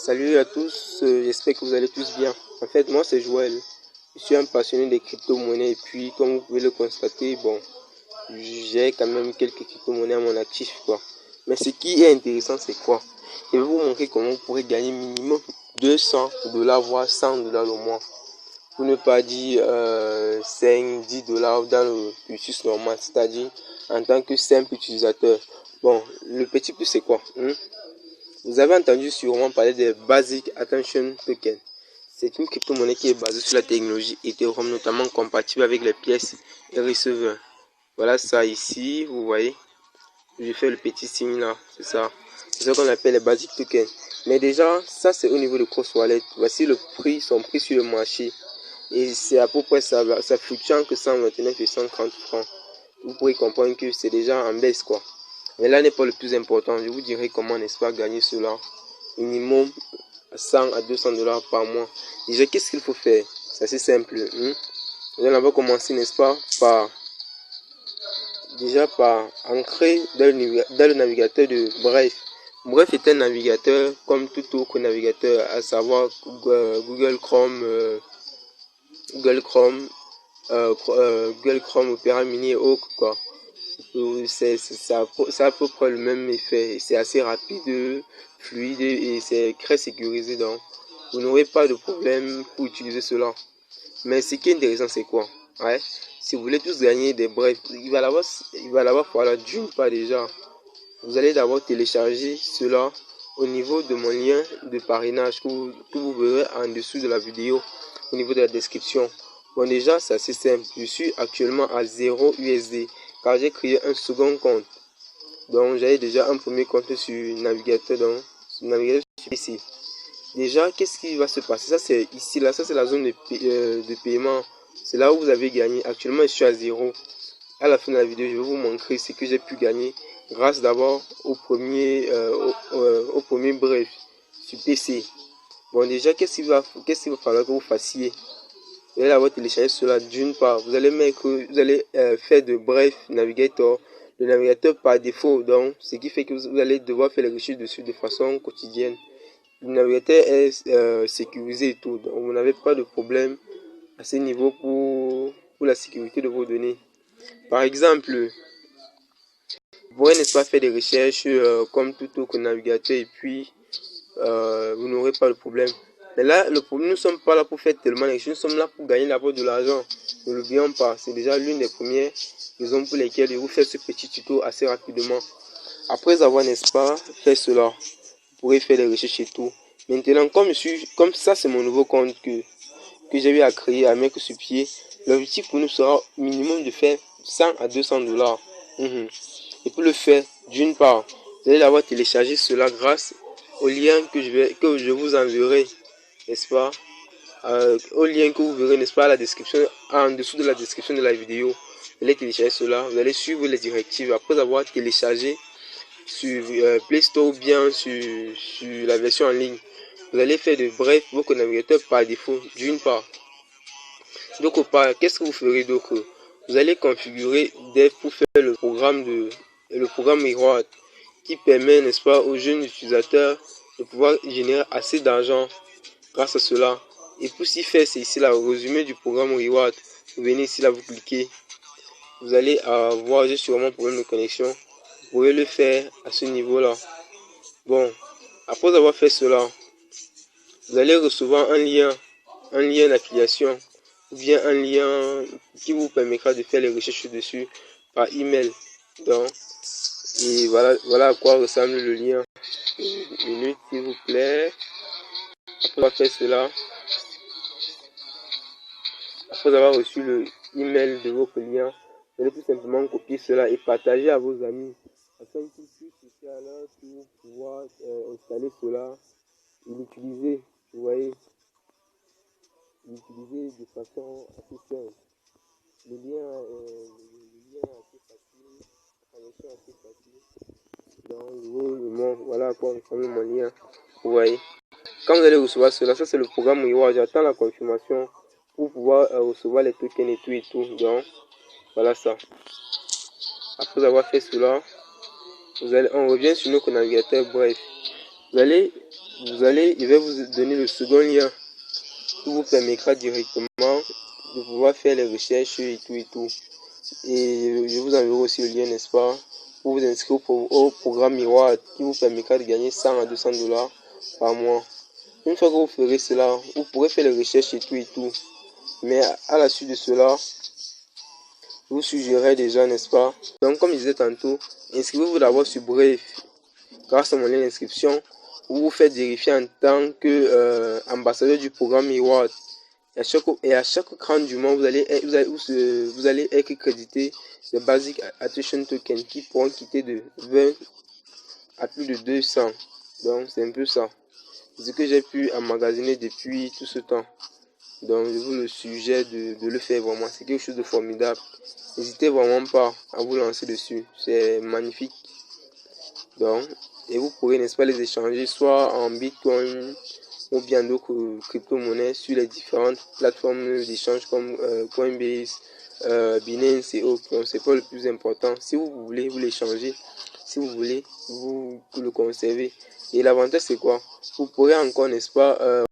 Salut à tous, j'espère que vous allez tous bien. En fait, moi c'est Joël. Je suis un passionné des crypto-monnaies et puis comme vous pouvez le constater, bon, j'ai quand même quelques crypto-monnaies à mon actif quoi. Mais ce qui est intéressant c'est quoi? Je vais vous montrer comment vous pourrez gagner minimum 200 $, voire 100 $ au mois. Pour ne pas dire 5, 10 $ dans le cursus normal, c'est-à-dire en tant que simple utilisateur. Bon, le petit plus c'est quoi? Vous avez entendu sûrement parler des Basic Attention Token. C'est une crypto-monnaie qui est basée sur la technologie Ethereum, notamment compatible avec les pièces et receveurs. Voilà ça ici, vous voyez. Je fais le petit signe là, c'est ça. C'est ce qu'on appelle les Basic Tokens. Mais déjà, ça c'est au niveau de Cross Wallet. Voici le prix, son prix sur le marché. Et c'est à peu près ça fluctue entre 129 et 130 francs. Vous pourrez comprendre que c'est déjà en baisse quoi. Mais là n'est pas le plus important. Je vous dirai comment, n'est-ce pas, gagner cela. Minimum 100 à 200 $ par mois. Déjà, qu'est-ce qu'il faut faire? C'est assez simple. On va commencer, n'est-ce pas, par entrer dans le navigateur de Brave. Brave est un navigateur comme tout autre navigateur, à savoir Google Chrome, Google Chrome, Opera Mini et autres quoi. Ça a à peu près le même effet. C'est assez rapide, fluide et c'est très sécurisé. Donc, vous n'aurez pas de problème pour utiliser cela. Mais ce qui est intéressant, c'est quoi? Ouais, si vous voulez tous gagner des brefs, il va l'avoir voilà, d'une part déjà. Vous allez d'abord télécharger cela au niveau de mon lien de parrainage que vous verrez en dessous de la vidéo, au niveau de la description. Bon, déjà, c'est assez simple. Je suis actuellement à 0 USD car j'ai créé un second compte. Donc, j'avais déjà un premier compte sur navigateur, sur PC. Déjà, qu'est-ce qui va se passer? Ça, c'est ici, là, ça, c'est la zone de paiement. C'est là où vous avez gagné. Actuellement, je suis à 0. À la fin de la vidéo, je vais vous montrer ce que j'ai pu gagner grâce d'abord au premier bref sur PC. Bon, déjà, qu'est-ce qu'il va falloir que vous fassiez? Vous allez d'abord télécharger cela d'une part. Vous allez faire de Brave Navigator, le navigateur par défaut. Donc, ce qui fait que vous allez devoir faire les recherches dessus de façon quotidienne. Le navigateur est sécurisé et tout. Donc, vous n'avez pas de problème à ce niveau pour la sécurité de vos données. Par exemple, vous pourrez n'est-ce pas faire des recherches comme tout autre navigateur et puis vous n'aurez pas de problème. Mais là, le problème, nous ne sommes pas là pour faire tellement de choses, nous sommes là pour gagner d'abord de l'argent. Ne l'oublions pas, c'est déjà l'une des premières raisons pour lesquelles je vous fais ce petit tuto assez rapidement. Après avoir, n'est-ce pas, fait cela, vous pourrez faire des recherches et tout. Maintenant, comme ça, c'est mon nouveau compte que j'ai eu à créer, à mettre sur pied. L'objectif pour nous sera minimum de faire 100 à 200 $. Et pour le faire, d'une part, vous allez d'abord télécharger cela grâce au lien que je vous enverrai, n'est-ce pas, au lien que vous verrez, n'est-ce pas, à la description, en dessous de la description de la vidéo. Vous allez télécharger cela, vous allez suivre les directives après avoir téléchargé sur Play Store ou bien sur la version en ligne. Vous allez faire de bref votre navigateur par défaut, d'une part. D'autre part, qu'est-ce que vous ferez d'autre? Vous allez configurer pour faire le programme Reward qui permet, n'est-ce pas, aux jeunes utilisateurs de pouvoir générer assez d'argent grâce à cela. Et pour s'y faire, c'est ici là, le résumé du programme Reward. Vous venez ici là, vous cliquez. Vous allez avoir, j'ai sûrement un problème de connexion. Vous pouvez le faire à ce niveau là. Bon, après avoir fait cela, vous allez recevoir un lien d'affiliation ou bien un lien qui vous permettra de faire les recherches dessus par email. Donc, et voilà à quoi ressemble le lien. Une minute s'il vous plaît. Après avoir fait cela, après avoir reçu le email de votre lien, vous allez tout simplement copier cela et partager à vos amis afin qu'ils puissent aussi alors pour pouvoir installer cela et l'utiliser. Vous voyez, l'utiliser de façon assez simple. Le lien est assez facile, la connexion est assez facile. Donc, voilà à quoi ressemble mon lien. Vous voyez. Quand vous allez recevoir cela, ça c'est le programme Reward. J'attends la confirmation pour pouvoir recevoir les tokens et tout et tout. Donc, voilà ça. Après avoir fait cela, on revient sur notre navigateur. Bref, je vais vous donner le second lien qui vous permettra directement de pouvoir faire les recherches et tout. Et je vous enverrai aussi le lien, n'est-ce pas, pour vous inscrire au programme Miroir qui vous permettra de gagner 100 à 200 dollars par mois. Une fois que vous ferez cela, vous pourrez faire les recherches et tout. Mais à la suite de cela, je vous suggérerais déjà, n'est-ce pas? Donc, comme je disais tantôt, inscrivez-vous d'abord sur Brave grâce à mon lien d'inscription. Vous vous faites vérifier en tant que ambassadeur du programme Miroir. Et à chaque cran du mois, vous allez être crédité de Basic Attention Token qui pourront quitter de 20 à plus de 200. Donc, c'est un peu ça. C'est ce que j'ai pu emmagasiner depuis tout ce temps. Donc, je vous le suggère de le faire vraiment. C'est quelque chose de formidable. N'hésitez vraiment pas à vous lancer dessus. C'est magnifique. Donc, et vous pourrez, n'est-ce pas, les échanger soit en Bitcoin ou bien d'autres crypto-monnaies sur les différentes plateformes d'échange comme Coinbase, Binance et autres. Donc, c'est pas le plus important. Si vous voulez, vous l'échangez. Si vous voulez, vous le conservez. Et l'avantage, c'est quoi? Vous pourrez encore, n'est-ce pas,